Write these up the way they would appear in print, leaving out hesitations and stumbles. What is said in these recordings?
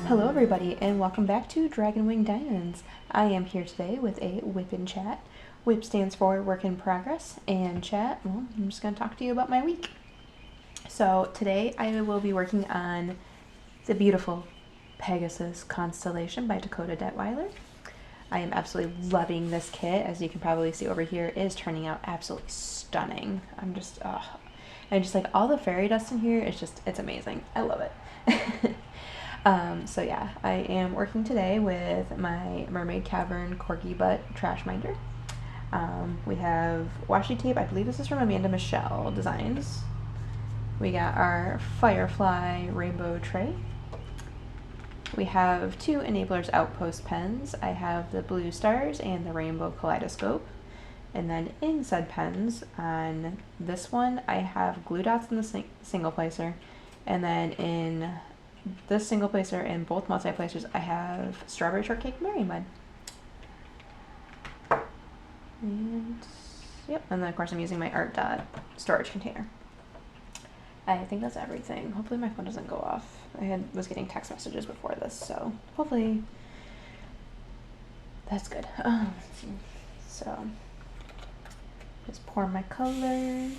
Hello everybody and welcome back to Dragon Wing Diamonds. I am here today with a WIP in chat. WIP stands for Work in Progress, and chat, well, I'm just going to talk to you about my week. So today I will be working on the beautiful Pegasus Constellation by Dakota Daetwiler. I am absolutely loving this kit. As you can probably see over here, it is turning out absolutely stunning. I'm just like all the fairy dust in here, it's amazing. I love it. So yeah, I am working today with my Mermaid Cavern Corgi Butt Trash Minder. We have washi tape. I believe this is from Amanda Michelle Designs. We got our Firefly Rainbow Tray. We have two Enablers Outpost pens. I have the Blue Stars and the Rainbow Kaleidoscope. And then in said pens, on this one, I have glue dots in the single placer. And then in this single placer and both multi-placers, I have Strawberry Shortcake Mary Mud. And yep, and then of course I'm using my art dot storage container. I think that's everything. Hopefully my phone doesn't go off. I was getting text messages before this, so hopefully that's good. So just pour my colors.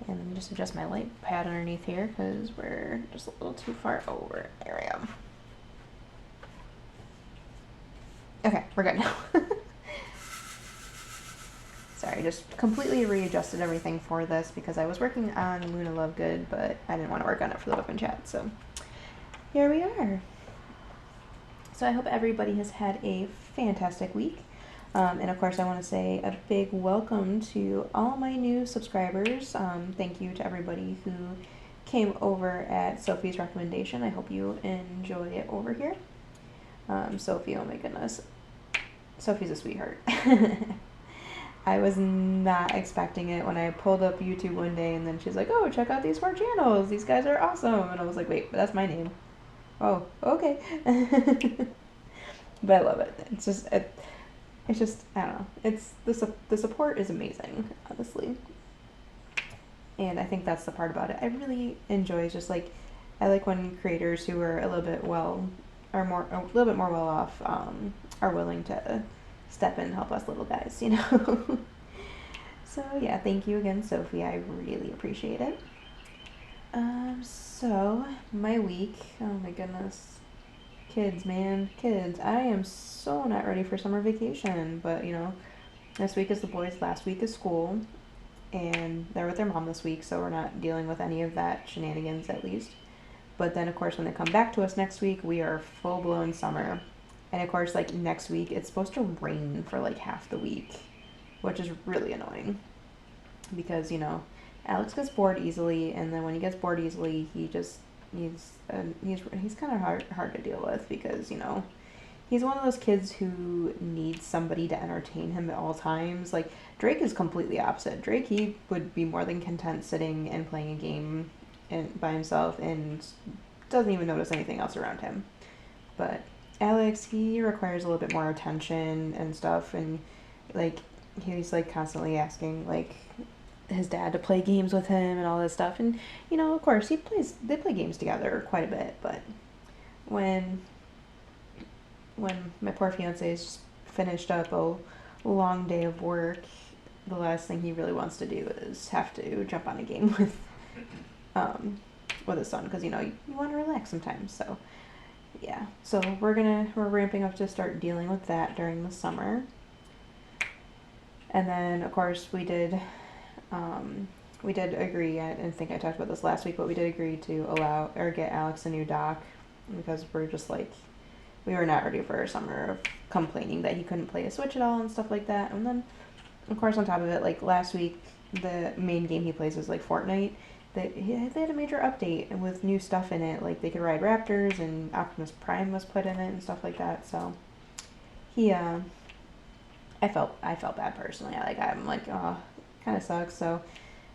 And then just adjust my light pad underneath here because we're just a little too far over. There we go. Okay, we're good now. Sorry, just completely readjusted everything for this because I was working on Luna Lovegood, but I didn't want to work on it for the WIP in chat, so here we are. So I hope everybody has had a fantastic week. And of course, I want to say a big welcome to all my new subscribers. Thank you to everybody who came over at Sophie's recommendation. I hope you enjoy it over here. Sophie, oh my goodness. Sophie's a sweetheart. I was not expecting it when I pulled up YouTube one day and then she's like, oh, check out these 4 channels. These guys are awesome. And I was like, wait, but that's my name. Oh, okay. But I love it. It's just, I don't know. It's the support is amazing, honestly. And I think that's the part about it. I really enjoy just like, I like when creators who are a little bit more well off, are willing to step in and help us little guys, you know. So yeah, thank you again, Sophie. I really appreciate it. So my week, oh my goodness. Kids, man, kids. I am so not ready for summer vacation, but you know, this week is the boys' last week of school, and they're with their mom this week, so we're not dealing with any of that shenanigans at least. But then, of course, when they come back to us next week, we are full-blown summer. And of course, like next week, it's supposed to rain for like half the week, which is really annoying because, you know, Alex gets bored easily, and then when he gets bored easily, he's kind of hard to deal with because, you know, he's one of those kids who needs somebody to entertain him at all times. Like, Drake is completely opposite. Drake, he would be more than content sitting and playing a game by himself and doesn't even notice anything else around him. But Alex, he requires a little bit more attention and stuff, and like he's like constantly asking like his dad to play games with him and all this stuff. And you know, of course, they play games together quite a bit, but when my poor fiance is just finished up a long day of work, the last thing he really wants to do is have to jump on a game with his son, because you know you want to relax sometimes. So yeah, so we're ramping up to start dealing with that during the summer. And then of course we did agree, I think I talked about this last week, but we did agree to get Alex a new dock because we're just like, we were not ready for a summer of complaining that he couldn't play a Switch at all and stuff like that. And then of course on top of it, like last week, the main game he plays is like Fortnite. They had a major update with new stuff in it, like they could ride raptors and Optimus Prime was put in it and stuff like that. So he, I felt bad personally. I'm like, oh, kind of sucks. So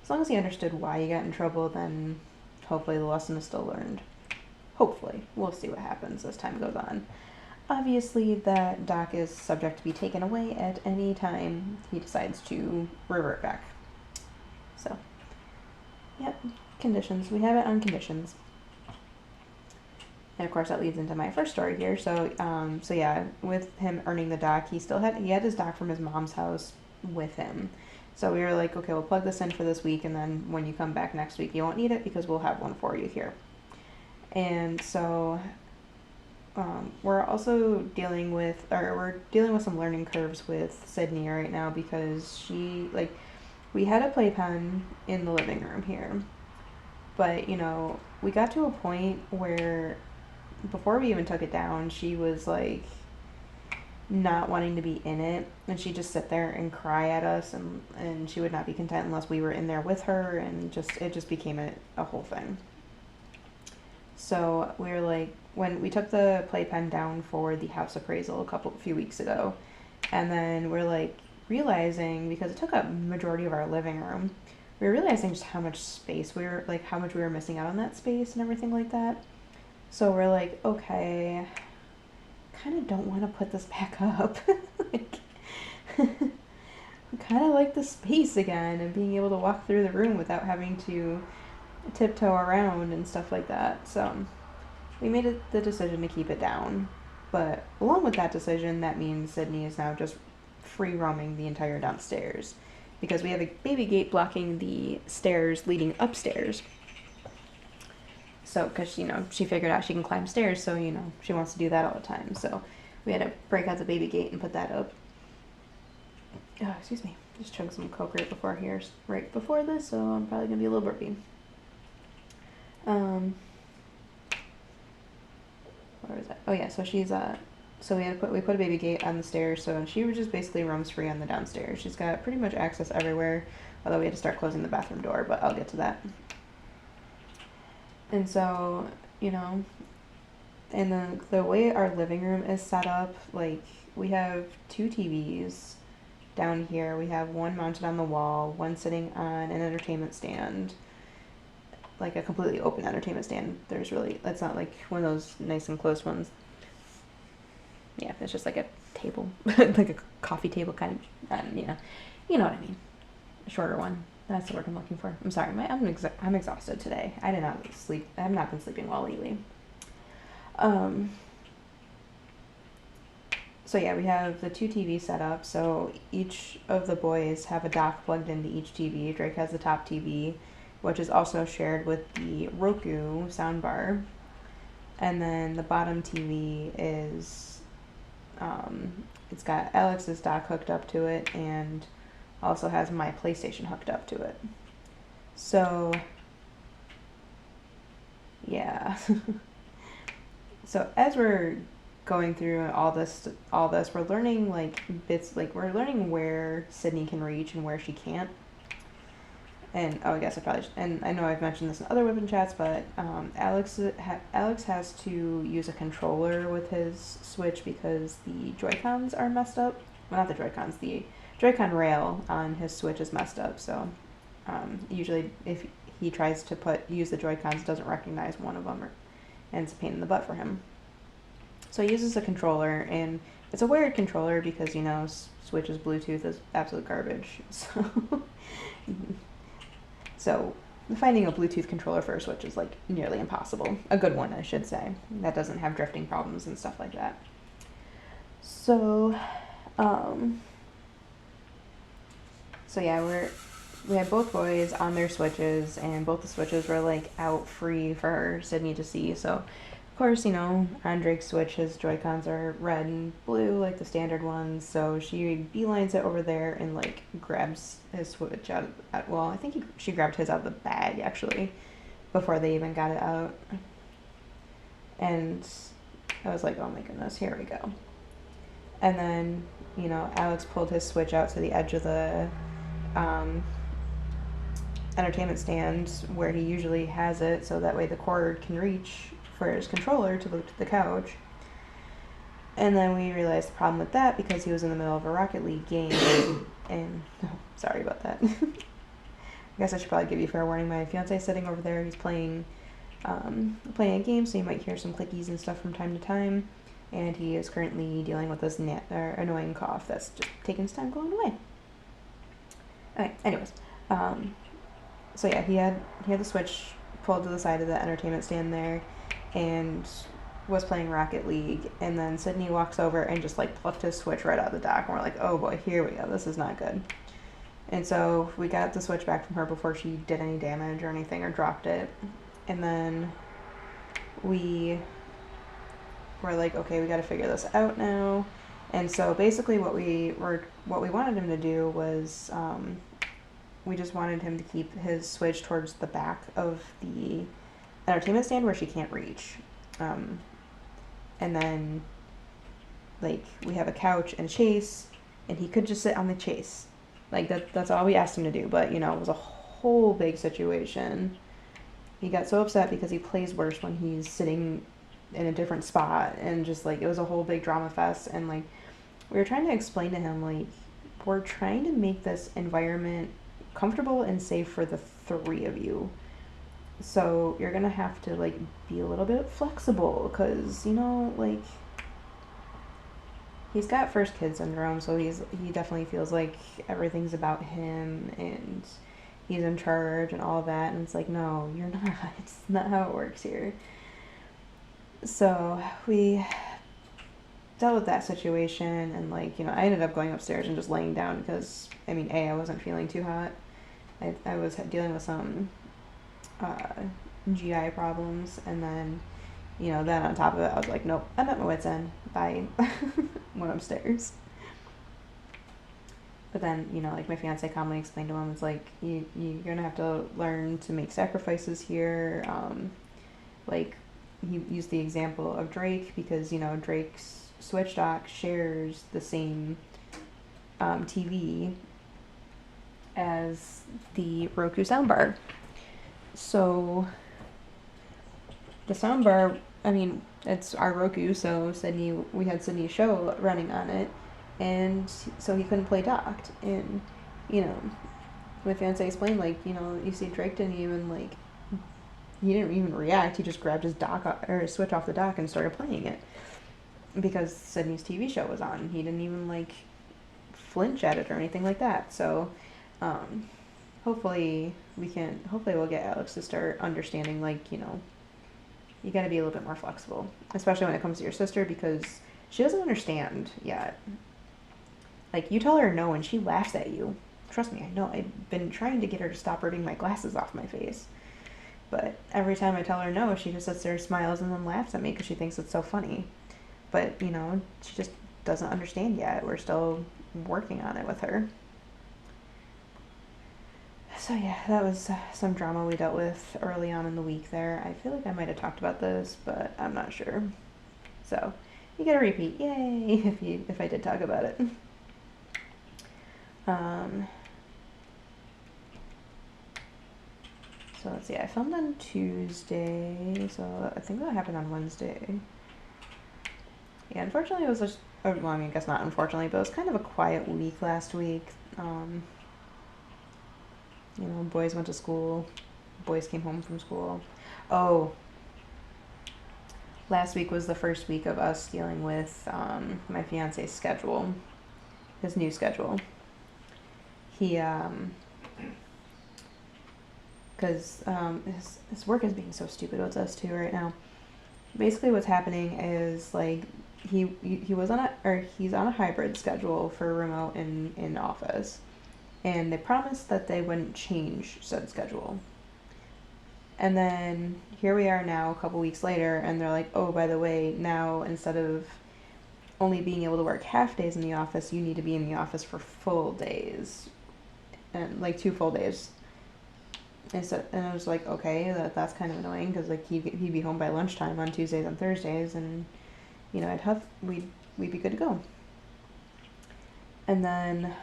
as long as he understood why he got in trouble, then hopefully the lesson is still learned. Hopefully, we'll see what happens as time goes on. Obviously, that dock is subject to be taken away at any time he decides to revert back. So Yep, conditions. We have it on conditions. And of course that leads into my first story here. So, so yeah, with him earning the dock, he had his dock from his mom's house with him. So we were like, okay, we'll plug this in for this week, and then when you come back next week, you won't need it because we'll have one for you here. And so we're also dealing with some learning curves with Sydney right now because we had a playpen in the living room here, but we got to a point where before we even took it down, she was like not wanting to be in it, and she'd just sit there and cry at us, and she would not be content unless we were in there with her, and it just became a whole thing. So we were like, when we took the playpen down for the house appraisal a few weeks ago, and then we're like realizing, because it took up majority of our living room, we were realizing just how much space how much we were missing out on that space and everything like that. So we're like, okay, kind of don't want to put this back up. Kind of like the space again and being able to walk through the room without having to tiptoe around and stuff like that. So we made the decision to keep it down. But along with that decision, that means Sydney is now just free roaming the entire downstairs because we have a baby gate blocking the stairs leading upstairs. So, because, she figured out she can climb stairs, so, she wants to do that all the time. So, we had to break out the baby gate and put that up. Oh, excuse me. Just chugged some Coke right before this, so I'm probably going to be a little burpy. Where was that? Oh, yeah, so she's, so we put a baby gate on the stairs, so she just basically roams free on the downstairs. She's got pretty much access everywhere, although we had to start closing the bathroom door, but I'll get to that. And so, and the way our living room is set up, like, we have 2 TVs down here. We have one mounted on the wall, one sitting on an entertainment stand, like a completely open entertainment stand. That's not like one of those nice and closed ones. Yeah, it's just like a table, like a coffee table kind of, you know what I mean. A shorter one. That's the word I'm looking for. I'm sorry, I'm exhausted today. I did not sleep. I have not been sleeping well lately. So yeah, we have the 2 TVs set up. So each of the boys have a dock plugged into each TV. Drake has the top TV, which is also shared with the Roku soundbar. And then the bottom TV is, it's got Alex's dock hooked up to it and also has my PlayStation hooked up to it. So, yeah. So as we're going through all this, we're learning we're learning where Sydney can reach and where she can't. And I guess and I know I've mentioned this in other weapon chats, but Alex has to use a controller with his Switch because the Joy-Cons are messed up. Well, not the Joy-Cons, the Joy-Con rail on his Switch is messed up, so usually if he tries to use the Joy-Cons, it doesn't recognize one of them, and it's a pain in the butt for him. So he uses a controller, and it's a weird controller because, Switch's Bluetooth is absolute garbage, so finding a Bluetooth controller for a Switch is, like, nearly impossible. A good one, I should say, that doesn't have drifting problems and stuff like that. So, so yeah, we had both boys on their Switches, and both the Switches were like out free for Sydney to see. So, of course, on Drake's Switch, his Joy-Cons are red and blue, like the standard ones. So she beelines it over there and like grabs his Switch out. I think she grabbed his out of the bag actually, before they even got it out. And I was like, oh my goodness, here we go. And then, Alex pulled his Switch out to the edge of the entertainment stand where he usually has it, so that way the cord can reach for his controller to the couch. And then we realized the problem with that because he was in the middle of a Rocket League game, and sorry about that. I guess I should probably give you fair warning. My fiance's sitting over there. He's playing a game, so you might hear some clickies and stuff from time to time. And he is currently dealing with this annoying cough that's just taking his time going away. Okay, anyways, so yeah, he had the Switch pulled to the side of the entertainment stand there, and was playing Rocket League, and then Sydney walks over and just like plucked his Switch right out of the dock, and we're like, oh boy, here we go, this is not good. And so we got the Switch back from her before she did any damage or anything or dropped it, and then we were like, okay, we got to figure this out now. And so basically, what we wanted him to do was we just wanted him to keep his Switch towards the back of the entertainment stand where she can't reach. And then, like, we have a couch and a chase, and he could just sit on the chase. Like, that's all we asked him to do. But, it was a whole big situation. He got so upset because he plays worse when he's sitting in a different spot, and just, like, it was a whole big drama fest. And, like, we were trying to explain to him, like, we're trying to make this environment comfortable and safe for the three of you. So you're gonna have to, like, be a little bit flexible, because, like, he's got first kid syndrome, so he definitely feels like everything's about him, and he's in charge and all that, and it's like, no, you're not. It's not how it works here. So we dealt with that situation, and, like, I ended up going upstairs and just laying down because, I wasn't feeling too hot. I was dealing with some GI problems, and then, then on top of it, I was like, nope, I'm at my wit's end. Bye. Went upstairs. But then, like, my fiance calmly explained to him, it's like, you're gonna have to learn to make sacrifices here. Like, he used the example of Drake, because, Drake's Switch dock shares the same TV as the Roku soundbar. So the soundbar, it's our Roku, so we had Sydney's show running on it, and so he couldn't play docked. And, my fiance explained, like, you see Drake didn't even, like, he didn't even react. He just grabbed his dock or his Switch off the dock and started playing it because Sydney's TV show was on. He didn't even, like, flinch at it or anything like that. So hopefully we'll get Alex to start understanding, like, you got to be a little bit more flexible, especially when it comes to your sister, because she doesn't understand yet. Like, you tell her no and she laughs at you. Trust me, I know. I've been trying to get her to stop ripping my glasses off my face. But every time I tell her no, she just sits there, smiles, and then laughs at me because she thinks it's so funny. But, she just doesn't understand yet. We're still working on it with her. So yeah, that was some drama we dealt with early on in the week there. I feel like I might have talked about this, but I'm not sure. So you get a repeat, yay! If I did talk about it. So let's see. I filmed on Tuesday, so I think that happened on Wednesday. Yeah, unfortunately, it was just. Well, I guess not unfortunately, but it was kind of a quiet week last week. Boys went to school, boys came home from school. Oh, last week was the first week of us dealing with my fiance's schedule, his new schedule. He, because his work is being so stupid with us too right now. Basically, what's happening is, like, he's on a hybrid schedule for remote and in office. And they promised that they wouldn't change said schedule. And then here we are now, a couple weeks later, and they're like, oh, by the way, now instead of only being able to work half days in the office, you need to be in the office for full days. And, like, 2 full days. And I was like, okay, that's kind of annoying, because, like, he'd be home by lunchtime on Tuesdays and Thursdays, and, we'd be good to go. And then,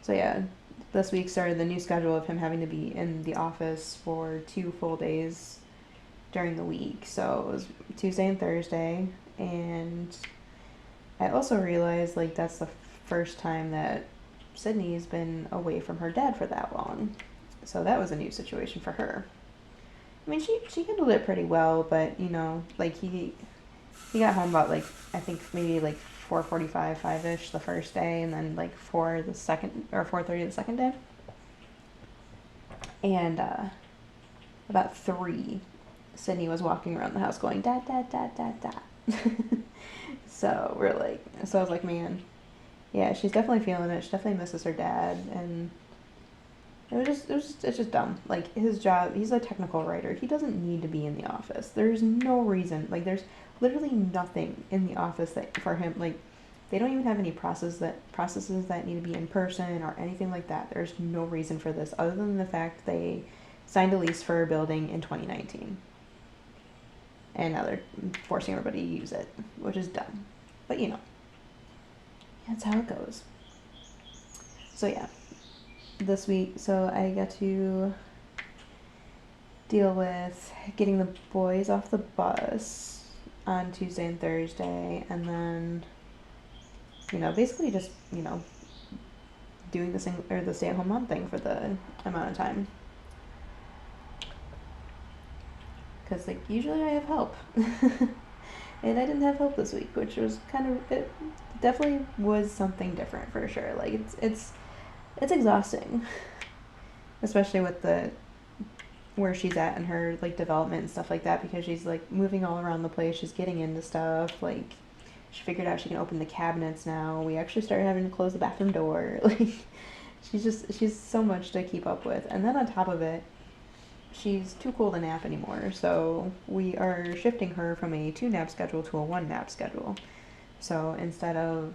so yeah, this week started the new schedule of him having to be in the office for 2 full days during the week. So it was Tuesday and Thursday, and I also realized, like, that's the first time that Sydney's been away from her dad for that long. So that was a new situation for her. She handled it pretty well, but, like, he got home about, like, I think maybe, like, 4:45, 5-ish the first day, and then, like, 4:30 the second day. And about 3, Sydney was walking around the house going, da, da, da, da, da. So I was like, man, yeah, she's definitely feeling it. She definitely misses her dad. And it's just dumb. Like, his job, he's a technical writer. He doesn't need to be in the office. There's no reason. Like, there's literally nothing in the office that for him, like, they don't even have any processes that need to be in person or anything like that. There's no reason for this other than the fact they signed a lease for a building in 2019. And now they're forcing everybody to use it, which is dumb. But, you know, that's how it goes. So, yeah. This week, so I got to deal with getting the boys off the bus on Tuesday and Thursday, and then, you know, basically just, you know, doing the stay-at-home mom thing for the amount of time. Because, like, usually I have help. And I didn't have help this week, which was it definitely was something different for sure. Like, it's exhausting. Especially with where she's at in her, like, development and stuff like that, because she's, like, moving all around the place. She's getting into stuff. Like, she figured out she can open the cabinets now. We actually started having to close the bathroom door. Like, she's so much to keep up with. And then on top of it, she's too cool to nap anymore, so we are shifting her from a 2-nap schedule to a 1-nap schedule. So instead of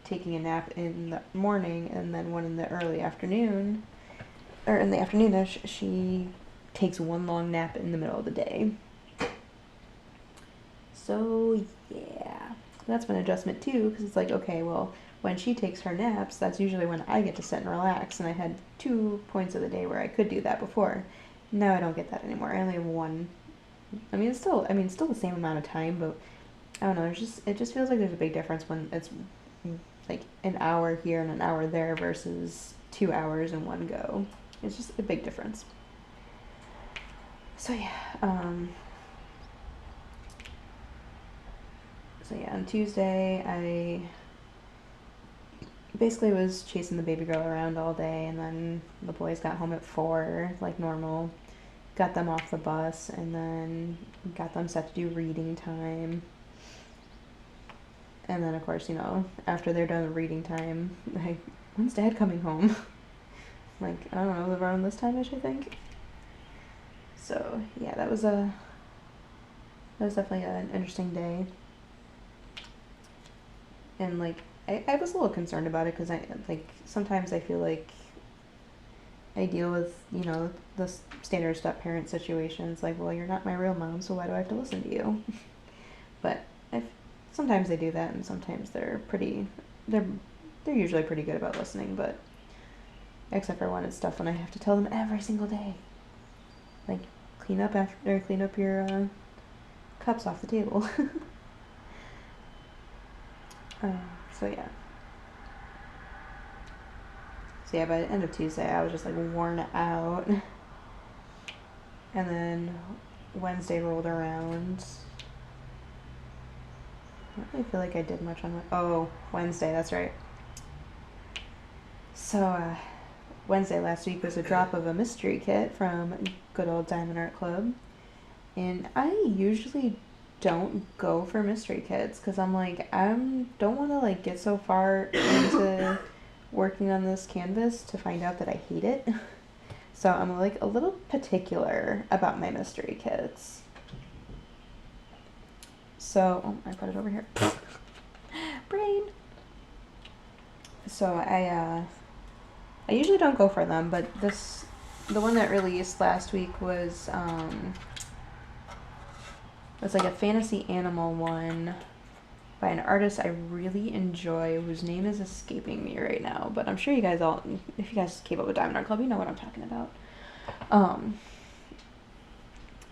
taking a nap in the morning and then one in the early afternoon, or in the afternoonish, she takes one long nap in the middle of the day. So yeah, that's been an adjustment too, because it's like, okay, well, when she takes her naps, that's usually when I get to sit and relax, and I had 2 points of the day where I could do that before. Now I don't get that anymore. I only have 1. I mean, it's still the same amount of time, but I don't know. It just feels like there's a big difference when it's like an hour here and an hour there versus 2 hours in one go. It's just a big difference. So yeah. On Tuesday I basically was chasing the baby girl around all day, and then the boys got home at 4 like normal. Got them off the bus, and then got them set to do reading time. And then, of course, you know, after they're done with reading time, like, when's Dad coming home? Like, I don't know, around this time-ish, I think. So, yeah, that was definitely an interesting day. And, like, I was a little concerned about it, because sometimes I feel like I deal with, you know, the standard step-parent situations, like, well, you're not my real mom, so why do I have to listen to you? But sometimes they do that, and sometimes they're usually pretty good about listening, but except for when it's stuff when I have to tell them every single day, like, clean up your cups off the table. So yeah. So yeah, by the end of Tuesday, I was just, like, worn out. And then Wednesday rolled around. I don't really feel like I did much on Wednesday, that's right. So, Wednesday last week was a drop of a mystery kit from good old Diamond Art Club. And I usually don't go for mystery kits, because I'm like, I don't want to, like, get so far into working on this canvas to find out that I hate it. So I'm, like, a little particular about my mystery kits. So, I put it over here. Brain. So I usually don't go for them, but the one that released last week was like a fantasy animal one by an artist I really enjoy, whose name is escaping me right now, but I'm sure you guys if you guys keep up with Diamond Art Club, you know what I'm talking about.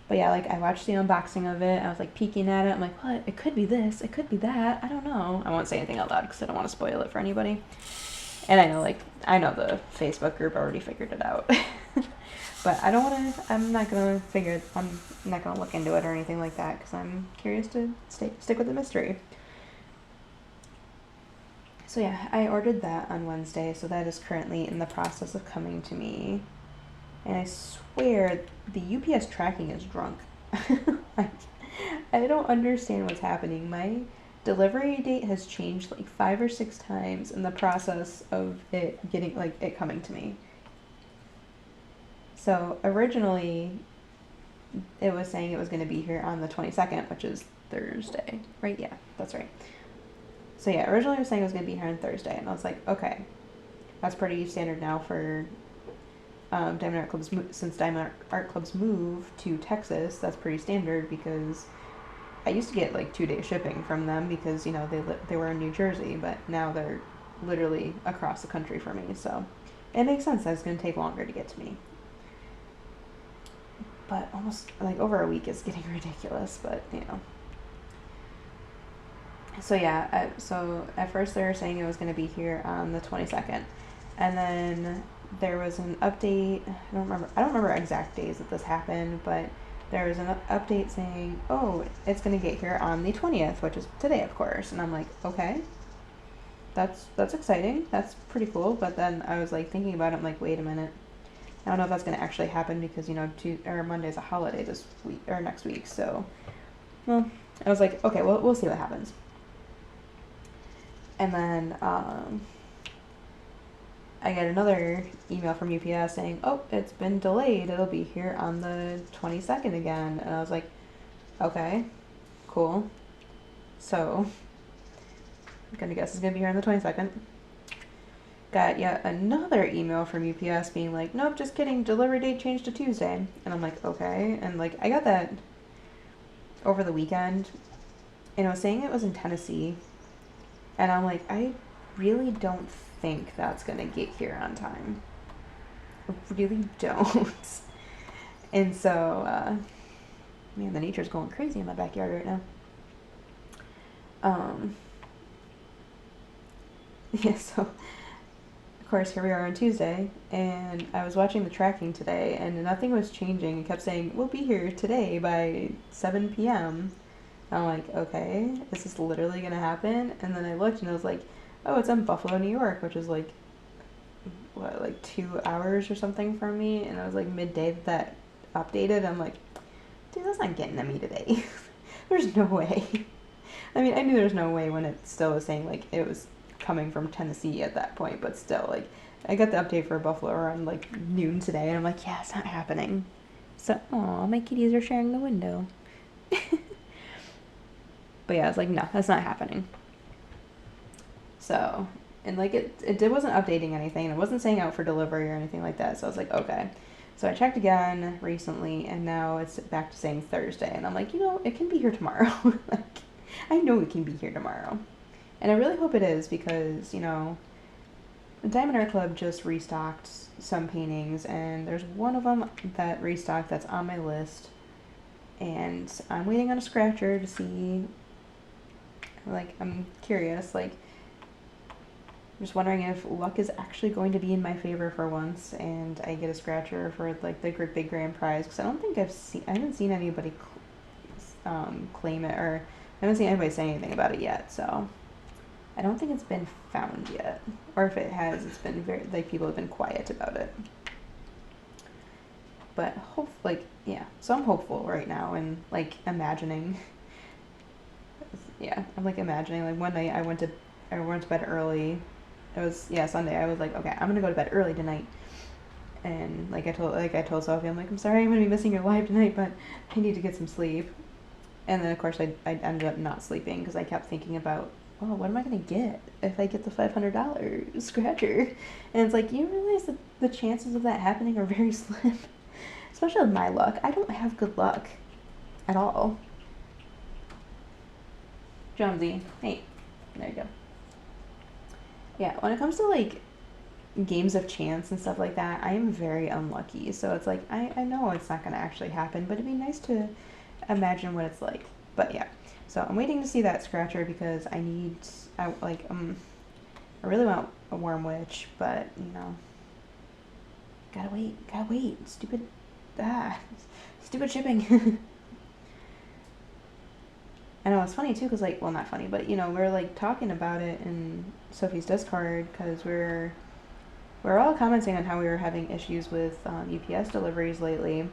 But yeah, like, I watched the unboxing of it, I was, like, peeking at it, I'm like, what? It could be this, it could be that, I don't know. I won't say anything out loud because I don't want to spoil it for anybody. And I know the Facebook group already figured it out. But I'm not gonna look into it or anything like that, because I'm curious to stick with the mystery. So yeah, I ordered that on Wednesday, so that is currently in the process of coming to me. And I swear the UPS tracking is drunk. I don't understand what's happening. My delivery date has changed like 5 or 6 times in the process of it getting, like, it coming to me. So originally it was saying it was going to be here on the 22nd, which is Thursday, right? Yeah, that's right. So yeah, originally it was saying it was going to be here on Thursday, and I was like, okay, that's pretty standard now for Diamond Art Clubs. Since Diamond Art Clubs moved to Texas, that's pretty standard, because I used to get like 2-day shipping from them because, you know, they were in New Jersey, but now they're literally across the country for me, so it makes sense that it's going to take longer to get to me. But almost like over a week is getting ridiculous, but you know. So yeah, so at first they were saying it was going to be here on the 22nd, and then there was an update. I don't remember exact days that this happened, but there was an update saying, oh, it's going to get here on the 20th, which is today, of course. And I'm like, okay, that's exciting. That's pretty cool. But then I was like thinking about it. I'm like, wait a minute. I don't know if that's going to actually happen because, you know, Monday's a holiday this week or next week. So, well, I was like, okay, well, we'll see what happens. And then I get another email from UPS saying, oh, it's been delayed. It'll be here on the 22nd again. And I was like, okay, cool. So I'm going to guess it's going to be here on the 22nd. Got yet another email from UPS being like, nope, just kidding, delivery date changed to Tuesday. And I'm like, okay. And like, I got that over the weekend, and it was saying it was in Tennessee. And I'm like, I really don't think that's gonna get here on time. I really don't. And so, man, the nature's going crazy in my backyard right now. Yeah, so of course, here we are on Tuesday, and I was watching the tracking today, and nothing was changing. It kept saying, we'll be here today by 7 p.m. I'm like, okay, is this literally going to happen? And then I looked, and I was like, oh, it's in Buffalo, New York, which is like, what, like 2 hours or something from me? And I was like, midday that updated. I'm like, dude, that's not getting to me today. There's no way. I mean, I knew there's no way when it still was saying, like, it was coming from Tennessee at that point, but still, like, I got the update for Buffalo around like noon today, and I'm like, yeah, it's not happening. So, aw, my kitties are sharing the window. But yeah, I was like, no, that's not happening. So, and like it wasn't updating anything, and it wasn't saying out for delivery or anything like that. So I was like, okay. So I checked again recently, and now it's back to saying Thursday, and I'm like, you know, it can be here tomorrow. Like, I know it can be here tomorrow. And I really hope it is, because, you know, the Diamond Art Club just restocked some paintings, and there's one of them that restocked that's on my list, and I'm waiting on a scratcher to see, like, I'm curious, like, I'm just wondering if luck is actually going to be in my favor for once, and I get a scratcher for, like, the big grand prize, because I haven't seen anybody claim it, or I haven't seen anybody say anything about it yet, so I don't think it's been found yet. Or if it has, it's been very, like, people have been quiet about it. But yeah. So I'm hopeful right now, and like imagining. Yeah, I'm like imagining, like, one night I went to bed early. It was, yeah, Sunday. I was like, okay, I'm gonna go to bed early tonight. And like I told Sophie, I'm like, I'm sorry, I'm gonna be missing your live tonight, but I need to get some sleep. And then of course I ended up not sleeping because I kept thinking about, oh, what am I going to get if I get the $500 scratcher? And it's like, you realize that the chances of that happening are very slim. Especially with my luck. I don't have good luck at all. Jonesy, hey, there you go. Yeah, when it comes to, like, games of chance and stuff like that, I am very unlucky. So it's like, I know it's not going to actually happen, but it'd be nice to imagine what it's like. But yeah. So I'm waiting to see that scratcher because I really want a Worm Witch, but, you know, gotta wait, stupid shipping. I know, it's funny too, because, like, well, not funny, but, you know, we're, like, talking about it in Sophie's Discord, because we're we're all commenting on how we were having issues with UPS deliveries lately.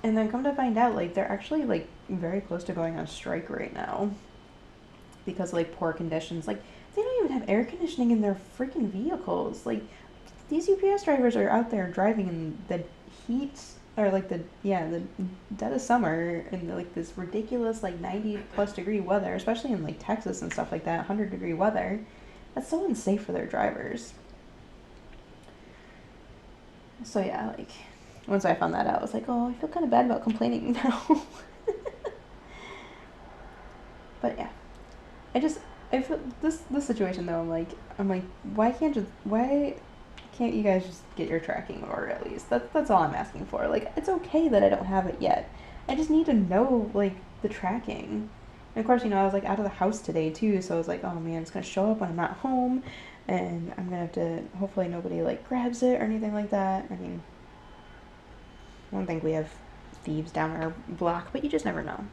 And then come to find out, like, they're actually, like, very close to going on strike right now. Because of, like, poor conditions. Like, they don't even have air conditioning in their freaking vehicles. Like, these UPS drivers are out there driving in the heat, or, like, the dead of summer in, like, this ridiculous, like, 90-plus degree weather, especially in, like, Texas and stuff like that, 100-degree weather. That's so unsafe for their drivers. So, yeah, like, once I found that out, I was like, oh, I feel kind of bad about complaining now. But, yeah. I feel this situation though. I'm like, why can't you guys just get your tracking order at least? That's all I'm asking for. Like, it's okay that I don't have it yet. I just need to know, like, the tracking. And of course, I was like out of the house today too, so I was like, oh man, it's gonna show up when I'm not home, and I'm gonna have to, hopefully nobody like grabs it or anything like that. I mean, I don't think we have thieves down our block, but you just never know.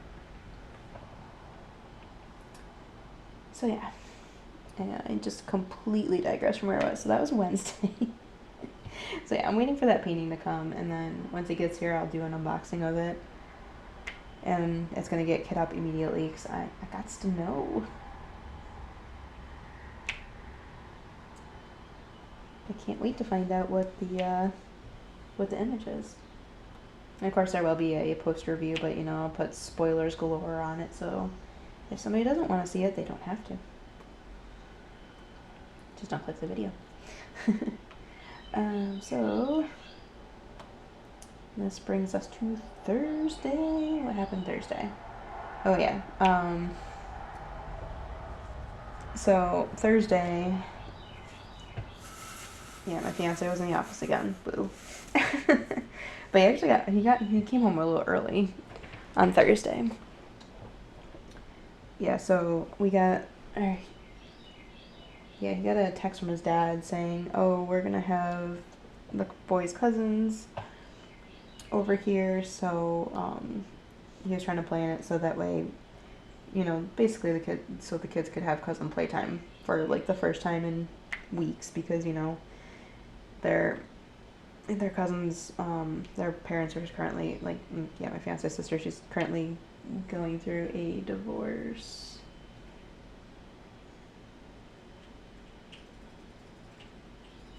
So yeah, I just completely digressed from where I was. So that was Wednesday. So yeah, I'm waiting for that painting to come, and then once it gets here, I'll do an unboxing of it. And it's going to get kit up immediately, because I got to know. I can't wait to find out what the image is. And of course, there will be a post review, but I'll put spoilers galore on it, so if somebody doesn't want to see it, they don't have to. Just don't click the video. So this brings us to Thursday. What happened Thursday? Oh yeah. So Thursday, yeah, my fiance was in the office again. Boo. But he came home a little early on Thursday. Yeah, so he got a text from his dad saying, oh, we're going to have the boys' cousins over here, so he was trying to plan it so that way, basically the kids could have cousin playtime for, like, the first time in weeks, because, their cousins, their parents are currently, like, my fiance's sister, she's currently going through a divorce.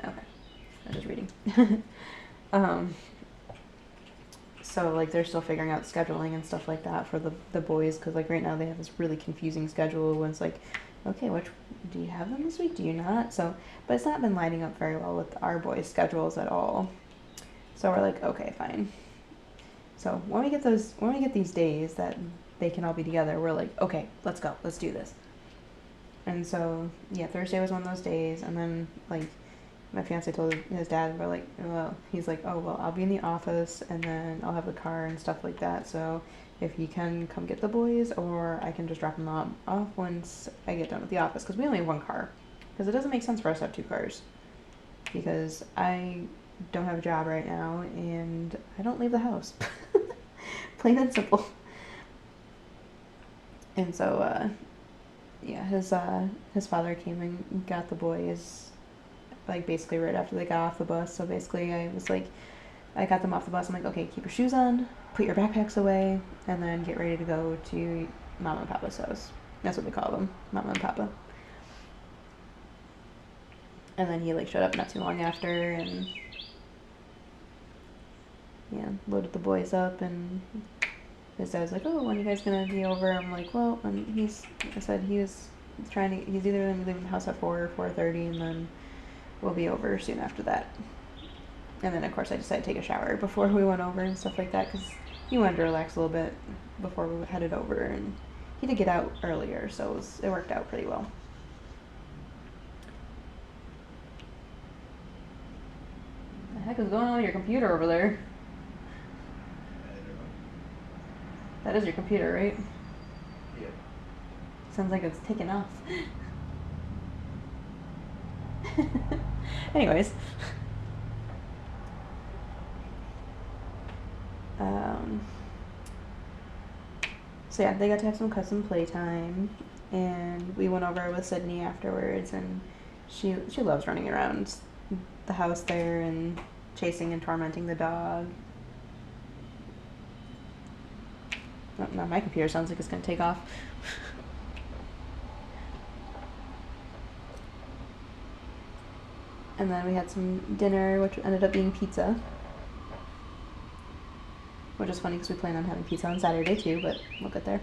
Okay, I'm just reading. So, like, they're still figuring out scheduling and stuff like that for the boys, because, like, right now they have this really confusing schedule when it's like, okay, do you have them this week? Do you not? So, but it's not been lining up very well with our boys' schedules at all. So we're like, okay, fine. So when we get these days that they can all be together, we're like, okay, let's go, let's do this. And so, yeah, Thursday was one of those days, and then, like, my fiance told his dad, he's like, oh, well, I'll be in the office, and then I'll have the car and stuff like that, so if you can come get the boys, or I can just drop them off once I get done with the office, because we only have one car, because it doesn't make sense for us to have two cars, because I don't have a job right now, and I don't leave the house. Plain and simple. And so, yeah, his father came and got the boys, like, basically right after they got off the bus. So basically I got them off the bus. I'm like, okay, keep your shoes on, put your backpacks away, and then get ready to go to Mama and Papa's house. That's what we call them, Mama and Papa. And then he, like, showed up not too long after, and yeah, loaded the boys up, and his dad was like, oh, when are you guys gonna be over? I'm like, well, he's either gonna be leaving the house at 4 or 4:30, and then we'll be over soon after that. And then, of course, I decided to take a shower before we went over and stuff like that, because he wanted to relax a little bit before we headed over, and he did get out earlier, so it worked out pretty well. What the heck is going on with your computer over there? That is your computer, right? Yeah. Sounds like it's taken off. Anyways. So yeah, they got to have some cousin playtime, and we went over with Sydney afterwards, and she loves running around the house there and chasing and tormenting the dog. Oh, no, my computer sounds like it's going to take off. And then we had some dinner, which ended up being pizza. Which is funny because we plan on having pizza on Saturday too, but we'll get there.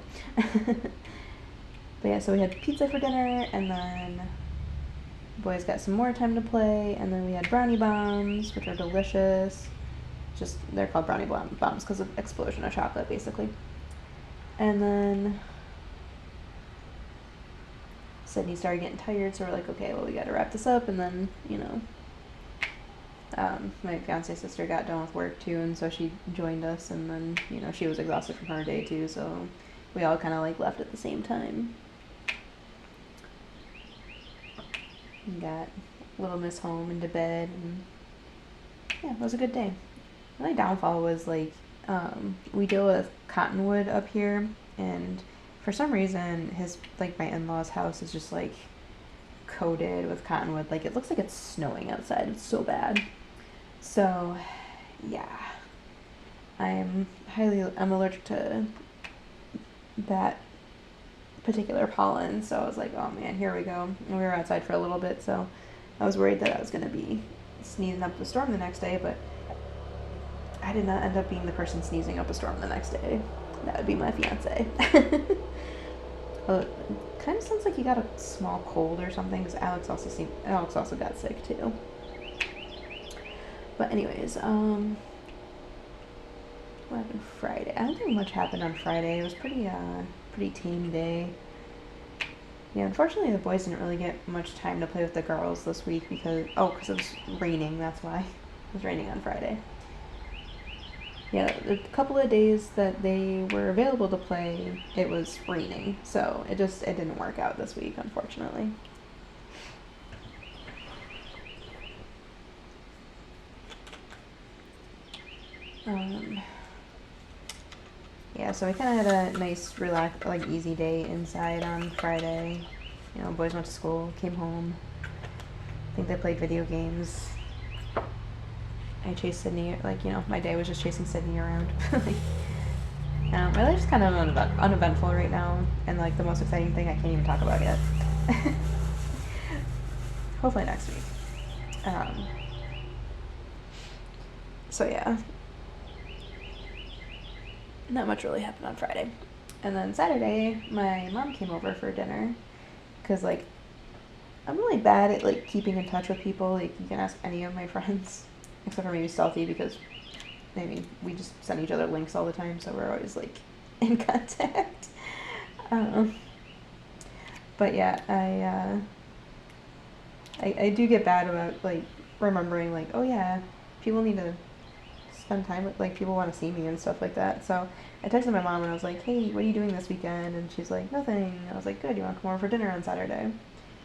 But yeah, so we had pizza for dinner, and then the boys got some more time to play, and then we had brownie bombs, which are delicious. Just, they're called brownie bombs because of explosion of chocolate, basically. And then Sydney started getting tired, so we're like, okay, well, we gotta wrap this up, and then, you know, my fiance's sister got done with work too, and so she joined us, and then, you know, she was exhausted from her day too, so we all kind of like left at the same time. And got little Miss home into bed, and yeah, it was a good day. My downfall was like, we deal with cottonwood up here, and for some reason my in-laws house is just like coated with cottonwood. Like, it looks like it's snowing outside. It's so bad. So yeah, I'm allergic to that particular pollen, so I was like, oh man, here we go. And we were outside for a little bit, so I was worried that I was going to be sneezing up a storm the next day, but I did not end up being the person sneezing up a storm the next day. That would be my fiance. Well, it kind of sounds like he got a small cold or something, because Alex also got sick too. But anyways, what happened Friday? I don't think much happened on Friday. It was pretty tame day. Yeah, unfortunately the boys didn't really get much time to play with the girls this week because it was raining, that's why. It was raining on Friday. Yeah, the couple of days that they were available to play, it was raining, so it didn't work out this week, unfortunately. Yeah, so we kind of had a nice, easy day inside on Friday. You know, boys went to school, came home. I think they played video games. I chased Sydney, my day was just chasing Sydney around. My life's kind of uneventful right now, and the most exciting thing I can't even talk about yet. Hopefully next week. So yeah. Not much really happened on Friday. And then Saturday, my mom came over for dinner, because, I'm really bad at, keeping in touch with people. You can ask any of my friends, except for maybe Stealthy, because, we just send each other links all the time, so we're always, in contact. But yeah, I do get bad about, remembering, oh yeah, people need to spend time with, people want to see me and stuff like that. So I texted my mom and I was like, hey, what are you doing this weekend? And she's like, nothing. I was like, good, you want to come over for dinner on Saturday?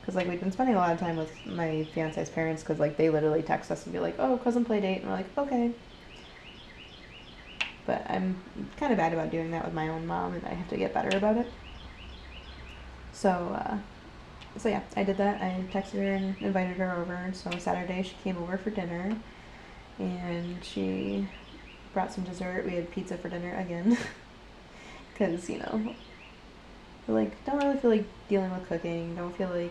Because we'd been spending a lot of time with my fiance's parents, because they literally text us and be like, oh, cousin play date, and we're like, okay. But I'm kind of bad about doing that with my own mom, and I have to get better about it. So yeah, I did that. I texted her and invited her over. So Saturday she came over for dinner, and she brought some dessert. We had pizza for dinner again, because don't really feel like dealing with cooking, don't feel like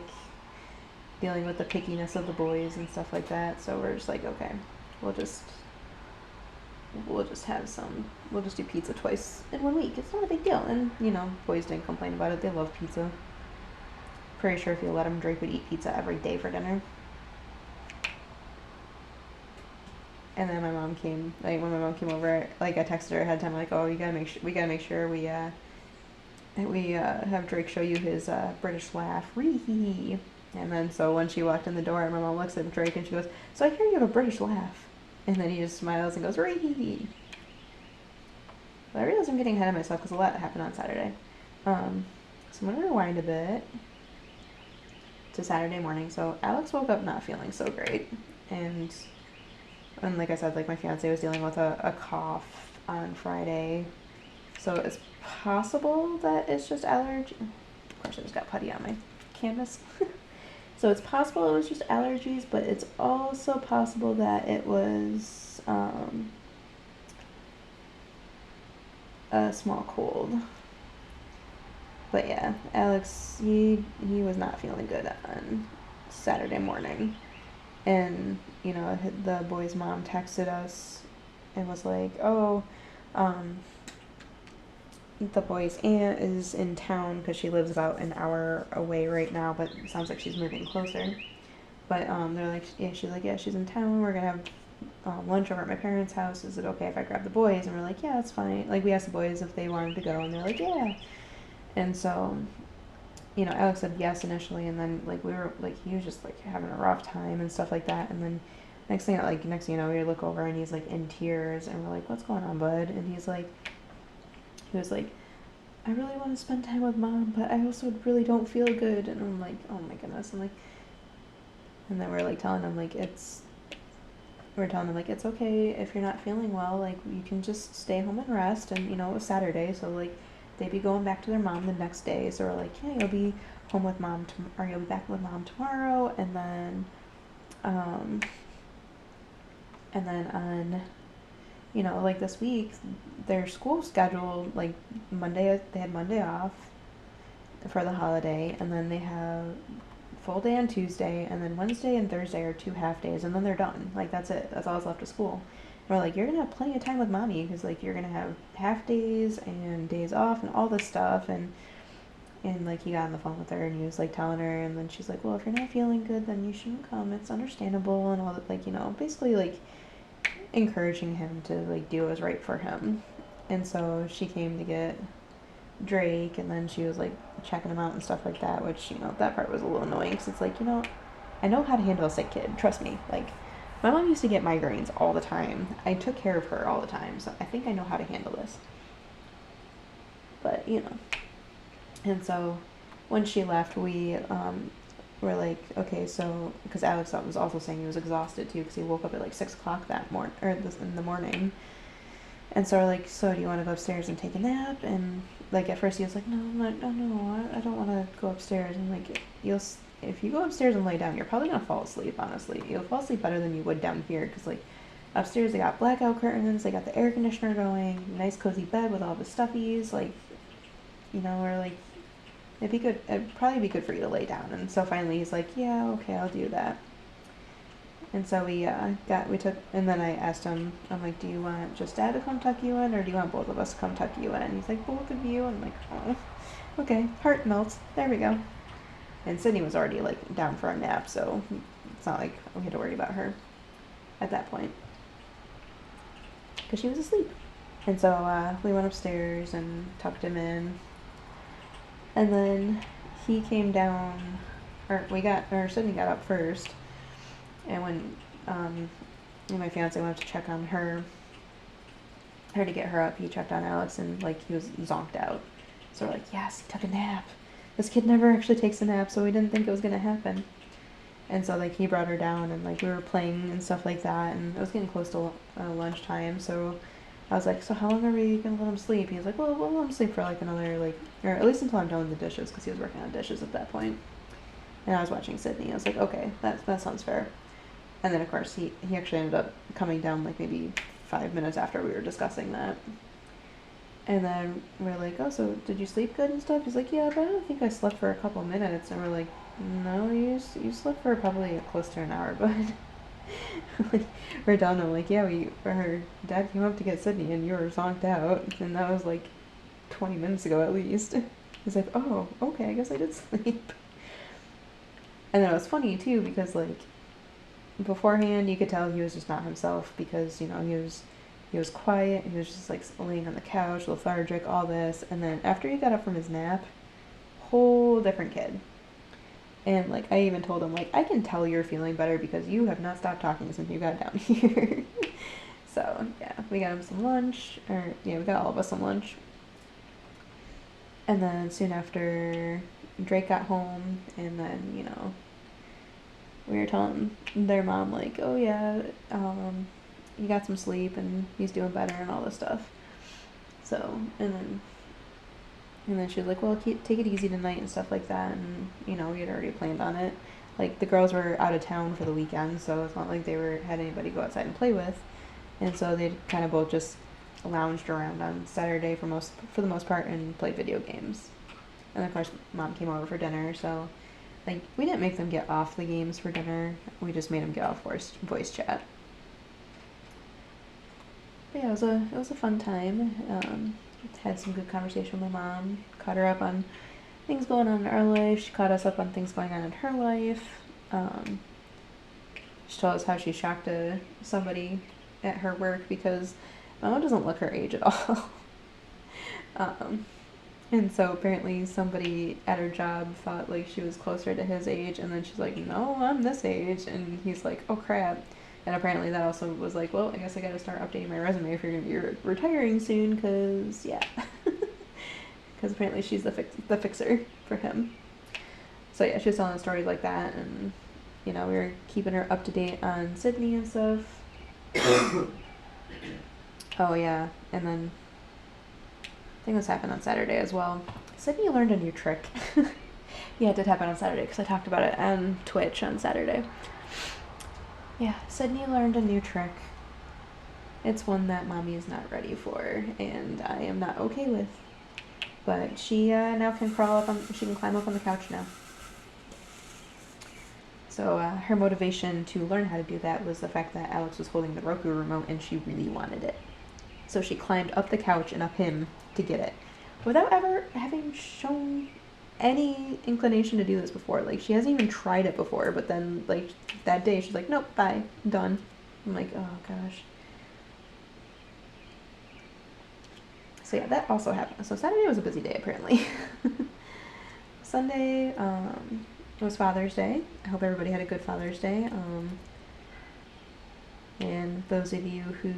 dealing with the pickiness of the boys and stuff like that. So we're just like, okay, we'll just do pizza twice in 1 week. It's not a big deal. And boys didn't complain about it. They love pizza. Pretty sure if you let them, Drake would eat pizza every day for dinner. And then my mom came, when my mom came over, I texted her ahead of time, oh, we gotta make sure we have Drake show you his British laugh, ree. And then so when she walked in the door, my mom looks at Drake and she goes, so I hear you have a British laugh. And then he just smiles and goes, ree. But I realize I'm getting ahead of myself because a lot happened on Saturday. So I'm gonna rewind a bit to Saturday morning. So Alex woke up not feeling so great, and like I said, my fiance was dealing with a cough on Friday, so it's possible that it's just allergy. Of course, I just got putty on my canvas. So it's possible it was just allergies, but it's also possible that it was a small cold. But yeah, Alex, he was not feeling good on Saturday morning. And, you know, the boy's mom texted us and was like, oh, the boy's aunt is in town because she lives about an hour away right now, but it sounds like she's moving closer. But they're like, yeah, she's like, yeah, she's in town. We're gonna have lunch over at my parents' house. Is it okay if I grab the boys? And we're like, yeah, that's fine. Like, we asked the boys if they wanted to go, and they're like, yeah. And so, you know, Alex said yes initially, and then like we were like, he was just like having a rough time and stuff like that. And then next thing you know, we look over and he's like in tears, and we're like, what's going on, bud? And he was like, I really want to spend time with mom, but I also really don't feel good. And I'm like, oh my goodness. I'm like, and then we're like telling him like it's okay if you're not feeling well. Like, you can just stay home and rest. And you know, it was Saturday, so like they'd be going back to their mom the next day. So we're like, yeah, you'll be home with mom or you'll be back with mom tomorrow. And then on, you know, like this week, their school schedule, like Monday, they had Monday off for the holiday, and then they have full day on Tuesday, and then Wednesday and Thursday are 2 half days, and then they're done. Like, that's it. That's all that's left of school. And we're like, you're gonna have plenty of time with mommy, because like you're gonna have half days and days off and all this stuff. And like he got on the phone with her and he was like telling her, and then she's like, well, if you're not feeling good, then you shouldn't come. It's understandable and all that. Like, you know, basically like encouraging him to like do what was right for him. And so she came to get Drake, and then she was like checking him out and stuff like that, which, you know, that part was a little annoying because it's like, you know, I know how to handle a sick kid, trust me. Like, my mom used to get migraines all the time. I took care of her all the time, so I think I know how to handle this. But, you know. And so when she left, we were like, okay, so, because Alex was also saying he was exhausted too, because he woke up at like 6 o'clock that morning, or in the morning. And so we're like, so do you want to go upstairs and take a nap? And like at first he was like, no, I don't want to go upstairs. And like, if you go upstairs and lay down, you're probably gonna fall asleep. Honestly, you'll fall asleep better than you would down here, because like upstairs they got blackout curtains, they got the air conditioner going, nice cozy bed with all the stuffies. Like, you know, we're like, it'd probably be good for you to lay down. And so finally he's like, yeah, okay, I'll do that. And so we took, and then I asked him, I'm like, do you want just Dad to come tuck you in, or do you want both of us to come tuck you in? And he's like, both of you. And I'm like, oh, okay, heart melts. There we go. And Sydney was already like down for a nap, so it's not like we had to worry about her at that point, because she was asleep. And so we went upstairs and tucked him in, and then he came down, or Sydney got up first. And when my fiance went up to check on her to get her up, he checked on Alex, and like he was zonked out. So we're like, yes, he took a nap. This kid never actually takes a nap, so we didn't think it was gonna happen. And so like he brought her down, and like we were playing and stuff like that, and it was getting close to lunchtime. So I was like, so how long are we gonna let him sleep? He was like, well, we'll let him sleep for like another or at least until I'm done with the dishes, because he was working on dishes at that point. And I was watching Sydney. I was like, okay, that sounds fair. And then, of course, he actually ended up coming down like maybe 5 minutes after we were discussing that. And then we're like, oh, so did you sleep good and stuff? He's like, yeah, but I don't think I slept for a couple minutes. And we're like, no, you slept for probably close to an hour, but like, we're done. I'm like, yeah, her dad came up to get Sydney, and you were zonked out. And that was like 20 minutes ago at least. He's like, oh, okay, I guess I did sleep. And then it was funny, too, because, like, beforehand you could tell he was just not himself, because, you know, he was quiet, he was just like laying on the couch, lethargic, all this. And then after he got up from his nap, whole different kid. And like I even told him, like, I can tell you're feeling better because you have not stopped talking since you got down here. So yeah, we got him some lunch, we got all of us some lunch. And then soon after, Drake got home, and then, you know, we were telling their mom, like, oh yeah, he got some sleep and he's doing better and all this stuff. So, and then she was like, well, take it easy tonight and stuff like that. And, you know, we had already planned on it. like, the girls were out of town for the weekend, so it's not like they had anybody to go outside and play with. And so they kind of both just lounged around on Saturday for the most part and played video games. And of course, Mom came over for dinner, so like we didn't make them get off the games for dinner. We just made them get off voice chat. But yeah, it was a fun time. Had some good conversation with my mom. Caught her up on things going on in our life. She caught us up on things going on in her life. She told us how she's shocked somebody at her work because my mom doesn't look her age at all. And so apparently somebody at her job thought like she was closer to his age, and then she's like, no, I'm this age, and he's like, oh crap. And apparently that also was like, well, I guess I gotta start updating my resume if you're gonna be retiring soon, because yeah. Because apparently she's the fixer for him. So yeah, she was telling stories like that, and you know, we were keeping her up to date on Sydney and stuff. Oh yeah, and then I think this happened on Saturday as well. Sydney learned a new trick. Yeah, it did happen on Saturday because I talked about it on Twitch on Saturday. Yeah, Sydney learned a new trick. It's one that Mommy is not ready for, and I am not okay with. But she now can she can climb up on the couch now. So her motivation to learn how to do that was the fact that Alex was holding the Roku remote and she really wanted it. So she climbed up the couch and up him to get it, without ever having shown any inclination to do this before. Like, she hasn't even tried it before, but then, like, that day she's like, nope, bye, I'm done. I'm like, oh gosh. So yeah, that also happened. So Saturday was a busy day, apparently. Sunday, it was Father's Day. I hope everybody had a good Father's Day. And those of you who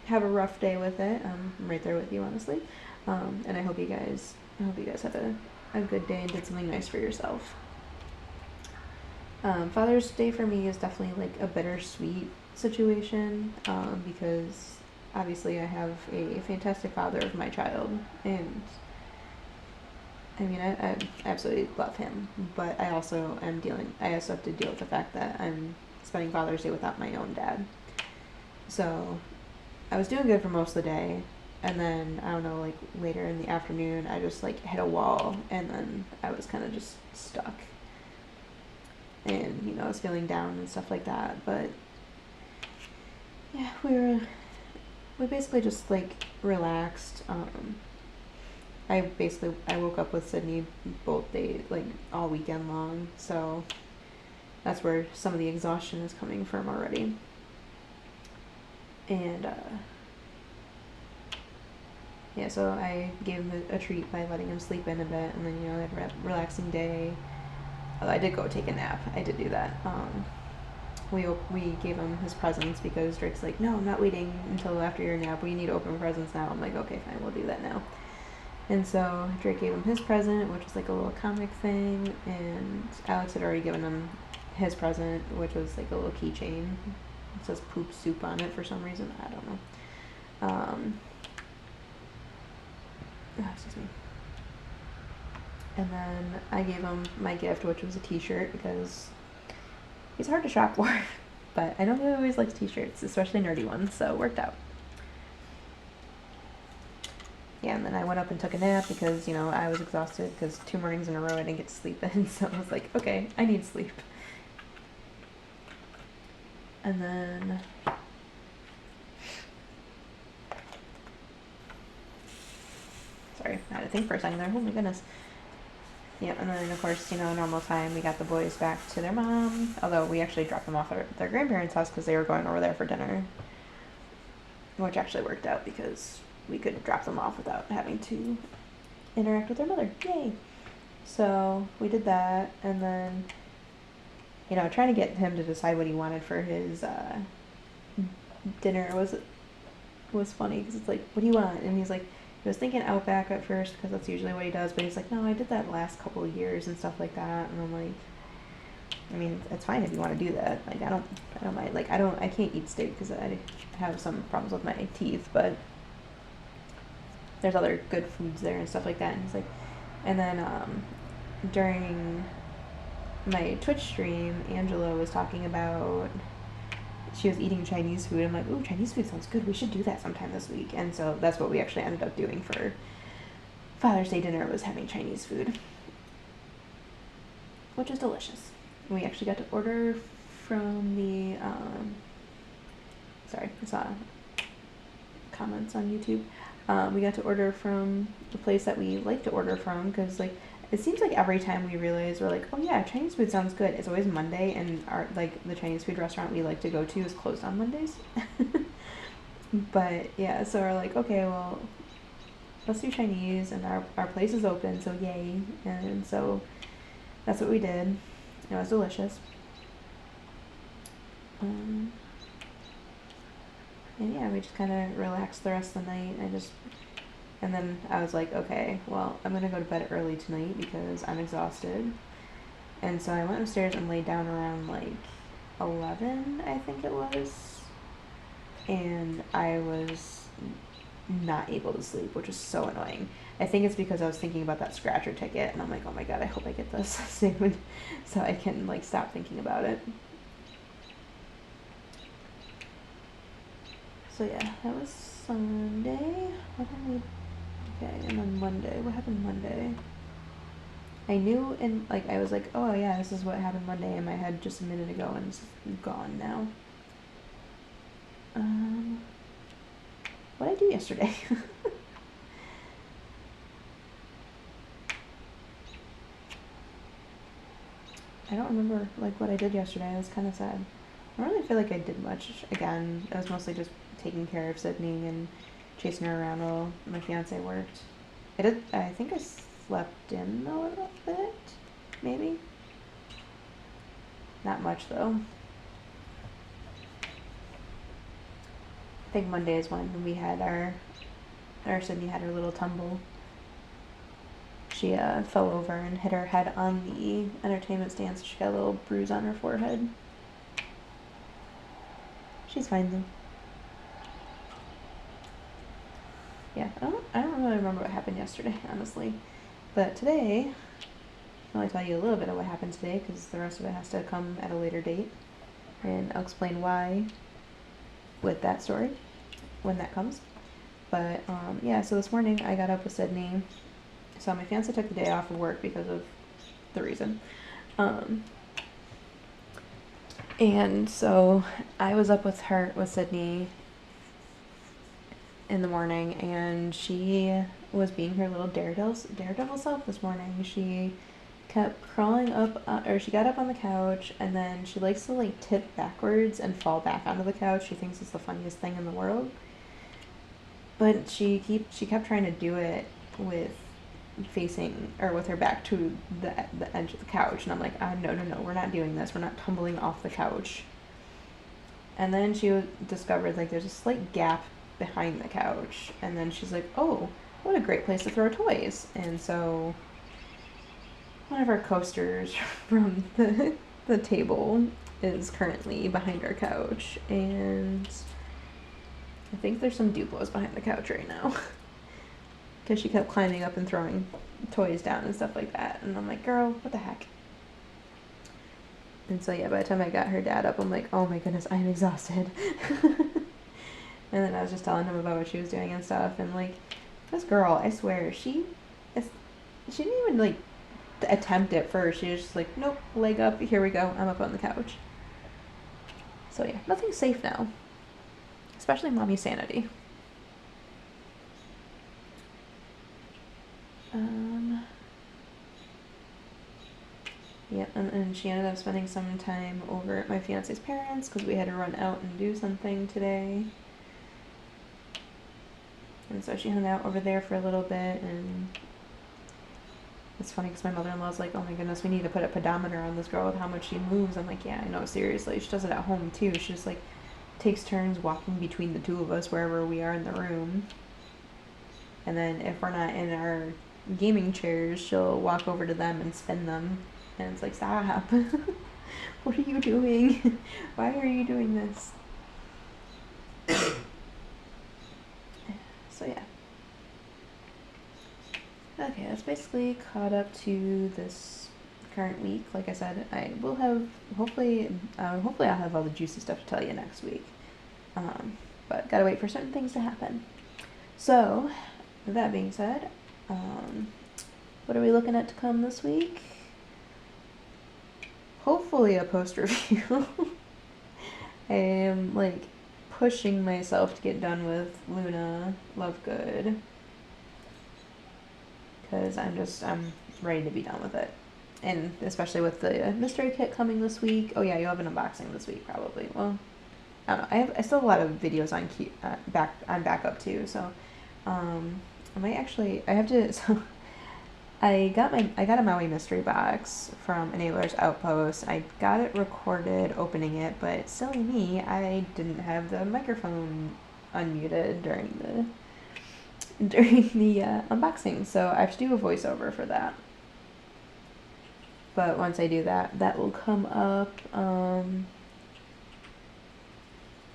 have a rough day with it, I'm right there with you, honestly. And I hope you guys have a good day and did something nice for yourself. Father's Day for me is definitely like a bittersweet situation, because obviously I have a fantastic father of my child, and I mean, I absolutely love him, but I also have to deal with the fact that I'm spending Father's Day without my own dad. So I was doing good for most of the day, and then, I don't know, like, later in the afternoon, I just, like, hit a wall, and then I was kind of just stuck. And, you know, I was feeling down and stuff like that, but, yeah, we basically just, like, relaxed. I woke up with Sydney both days, like, all weekend long, so that's where some of the exhaustion is coming from already. And, yeah, so I gave him a treat by letting him sleep in a bit, and then, you know, I had a relaxing day. Although I did go take a nap. I did do that. We gave him his presents because Drake's like, no, I'm not waiting until after your nap. We need to open presents now. I'm like, okay, fine, we'll do that now. And so Drake gave him his present, which was like a little comic thing, and Alex had already given him his present, which was like a little keychain. It says poop soup on it for some reason. I don't know. Excuse me. And then I gave him my gift, which was a t-shirt, because he's hard to shop for. But I know he always likes t-shirts, especially nerdy ones, so it worked out. Yeah, and then I went up and took a nap because, you know, I was exhausted because 2 mornings in a row I didn't get to sleep in, so I was like, okay, I need sleep. And then sorry, I had to think for a second there. Oh my goodness. Yeah, and then of course, you know, normal time, we got the boys back to their mom, although we actually dropped them off at their grandparents' house because they were going over there for dinner, which actually worked out because we could drop them off without having to interact with their mother. Yay! So we did that, and then, you know, trying to get him to decide what he wanted for his dinner was funny because it's like, what do you want? And he's like, he was thinking Outback at first because that's usually what he does, but he's like, no, I did that last couple of years and stuff like that. And I'm like, I mean, it's fine if you want to do that. Like, I don't mind. Like, I can't eat steak because I have some problems with my teeth, but there's other good foods there and stuff like that. And he's like, and then during my Twitch stream, Angela was talking about she was eating Chinese food. I'm like, ooh, Chinese food sounds good. We should do that sometime this week. And so that's what we actually ended up doing for Father's Day dinner, was having Chinese food, which is delicious. We actually got to order from the, sorry, I saw comments on YouTube. We got to order from the place that we like to order from, because like it seems like every time we realize we're like, oh yeah, Chinese food sounds good, it's always Monday, and our like the Chinese food restaurant we like to go to is closed on Mondays. But yeah, so we're like, okay, well, let's do Chinese, and our place is open, so yay. And so that's what we did. It was delicious. And yeah, we just kind of relaxed the rest of the night. And then I was like, okay, well, I'm gonna go to bed early tonight because I'm exhausted. And so I went upstairs and laid down around like 11, I think it was. And I was not able to sleep, which is so annoying. I think it's because I was thinking about that scratcher ticket, and I'm like, oh my god, I hope I get this soon so I can like stop thinking about it. So yeah, that was Sunday. What did we... Okay, and then Monday. What happened Monday? I knew, and like I was like, oh yeah, this is what happened Monday in my head just a minute ago, and it's gone now. What did I do yesterday? I don't remember like what I did yesterday. I was kind of sad. I don't really feel like I did much. Again, I was mostly just taking care of Sydney and chasing her around while my fiance worked. I think I slept in a little bit, maybe. Not much though. I think Monday is when we had our Sydney had her little tumble. She fell over and hit her head on the entertainment stand, so she got a little bruise on her forehead. She's fine though. Yeah, I don't really remember what happened yesterday, honestly. But today, I'll only tell you a little bit of what happened today, because the rest of it has to come at a later date. And I'll explain why with that story when that comes. But yeah, so this morning I got up with Sydney. So my fiance took the day off of work because of the reason. And so I was up with Sydney in the morning, and she was being her little daredevil self this morning. She kept crawling up, or she got up on the couch, and then she likes to like tip backwards and fall back onto the couch. She thinks it's the funniest thing in the world. But she kept trying to do it with facing, or with her back to the edge of the couch, and I'm like, no, we're not doing this. We're not tumbling off the couch. And then she discovered like there's a slight gap behind the couch, and then she's like, oh, what a great place to throw toys. And so one of our coasters from the table is currently behind our couch, and I think there's some Duplos behind the couch right now. Because she kept climbing up and throwing toys down and stuff like that. And I'm like, girl, what the heck? And so yeah, by the time I got her dad up, I'm like, oh my goodness, I am exhausted. And then I was just telling him about what she was doing and stuff. And like, this girl, I swear, she didn't even like attempt it first. She was just like, nope, leg up, here we go, I'm up on the couch. So yeah, nothing's safe now. Especially mommy's sanity. Yeah, and she ended up spending some time over at my fiance's parents because we had to run out and do something today. And so she hung out over there for a little bit, and it's funny because my mother-in-law's like, oh my goodness, we need to put a pedometer on this girl with how much she moves. I'm like, yeah, I know, seriously. She does it at home too. She just like takes turns walking between the two of us wherever we are in the room. And then if we're not in our gaming chairs, she'll walk over to them and spin them. And it's like, stop. What are you doing? Why are you doing this? So yeah. Okay, that's basically caught up to this current week. Like I said, I will have, hopefully I'll have all the juicy stuff to tell you next week. But gotta wait for certain things to happen. So, with that being said, what are we looking at to come this week? Hopefully a post review. I am like pushing myself to get done with Luna Lovegood, because I'm ready to be done with it. And especially with the mystery kit coming this week. Oh yeah, you'll have an unboxing this week probably. Well, I don't know. I still have a lot of videos on backup too. So I might actually. I have to. So I got a Maui mystery box from Enabler's Outpost. I got it recorded opening it, but silly me, I didn't have the microphone unmuted during the unboxing, so I have to do a voiceover for that. But once I do that, that will come up. I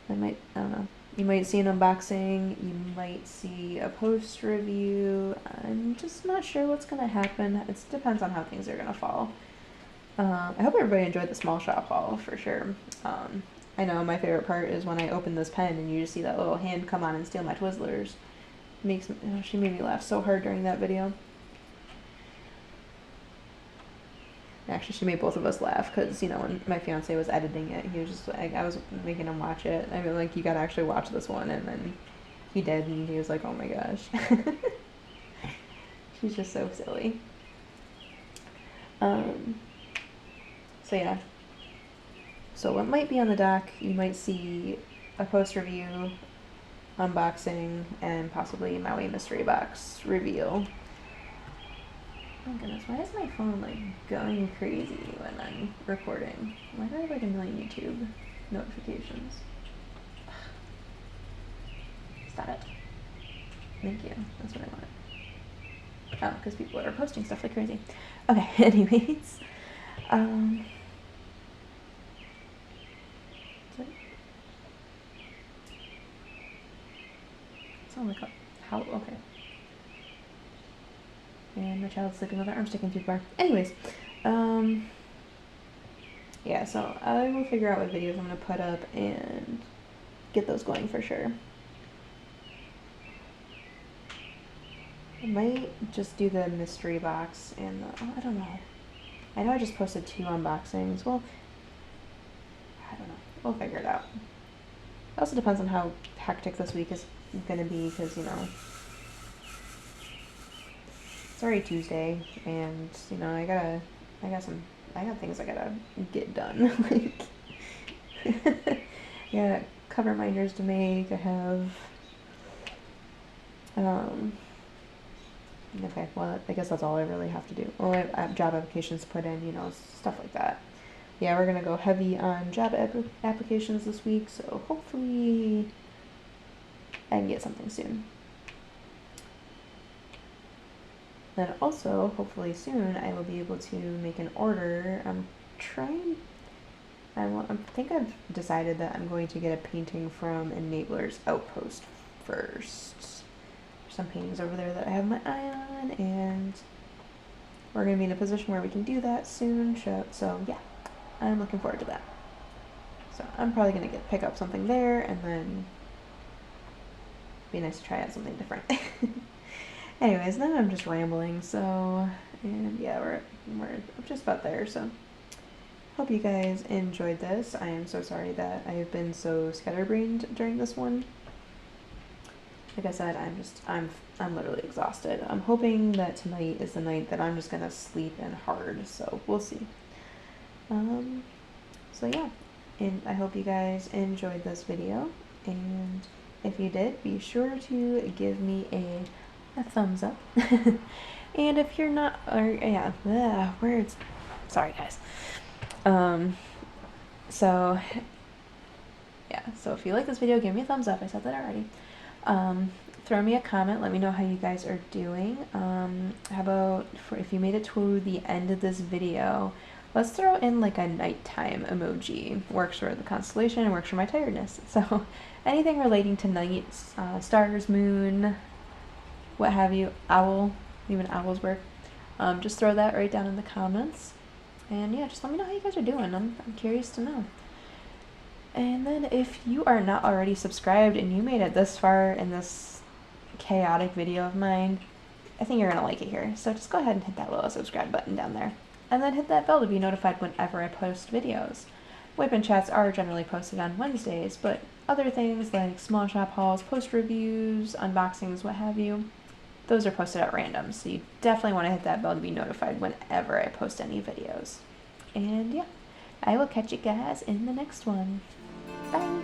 don't know. You might see an unboxing, you might see a post review. I'm just not sure what's going to happen. It depends on how things are going to fall. I hope everybody enjoyed the small shop haul for sure. I know my favorite part is when I open this pen and you just see that little hand come on and steal my Twizzlers. She made me laugh so hard during that video. Actually, she made both of us laugh because, you know, when my fiance was editing it, he was just like, I was making him watch it. I mean, like, you gotta actually watch this one, and then he did, and he was like, oh my gosh. She's just so silly. So yeah. So what might be on the dock, you might see a post review, unboxing, and possibly Maui mystery box reveal. Oh goodness, why is my phone like going crazy when I'm recording? Why do I have like a million YouTube notifications? Stop it. Thank you. That's what I wanted. Oh, because people are posting stuff like crazy. Okay, anyways. Sound like how? Okay. And my child's sleeping with her arm sticking through the bar. Anyways, yeah, so I will figure out what videos I'm going to put up and get those going for sure. I might just do the mystery box and I don't know. I know I just posted 2 unboxings. Well, I don't know. We'll figure it out. It also depends on how hectic this week is going to be because, you know, it's already Tuesday, and you know I got things I gotta get done. Like, I got cover minders to make. I have, okay, well I guess that's all I really have to do. Well, I have job applications to put in, you know, stuff like that. Yeah, we're gonna go heavy on job applications this week, so hopefully I can get something soon. Then also, hopefully soon, I will be able to make an order. I think I've decided that I'm going to get a painting from Enabler's Outpost first. There's some paintings over there that I have my eye on, and we're going to be in a position where we can do that soon. So yeah, I'm looking forward to that. So I'm probably going to pick up something there, and then be nice to try out something different. Anyways, now I'm just rambling, so, and yeah, we're just about there, so hope you guys enjoyed this. I am so sorry that I have been so scatterbrained during this one. Like I said, I'm literally exhausted. I'm hoping that tonight is the night that I'm just gonna sleep in hard, so we'll see. So yeah, and I hope you guys enjoyed this video, and if you did, be sure to give me a thumbs up. And if you're not, yeah, words. Sorry guys. So yeah, so if you like this video, give me a thumbs up. I said that already. Throw me a comment. Let me know how you guys are doing. How about if you made it to the end of this video, let's throw in like a nighttime emoji. Works for the constellation and works for my tiredness. So anything relating to nights, stars, moon, what have you, owl, even owls work. Just throw that right down in the comments. And yeah, just let me know how you guys are doing. I'm curious to know. And then if you are not already subscribed and you made it this far in this chaotic video of mine, I think you're going to like it here. So just go ahead and hit that little subscribe button down there. And then hit that bell to be notified whenever I post videos. WIP and chats are generally posted on Wednesdays, but other things like small shop hauls, post reviews, unboxings, what have you, those are posted at random. So you definitely want to hit that bell to be notified whenever I post any videos. And yeah, I will catch you guys in the next one. Bye!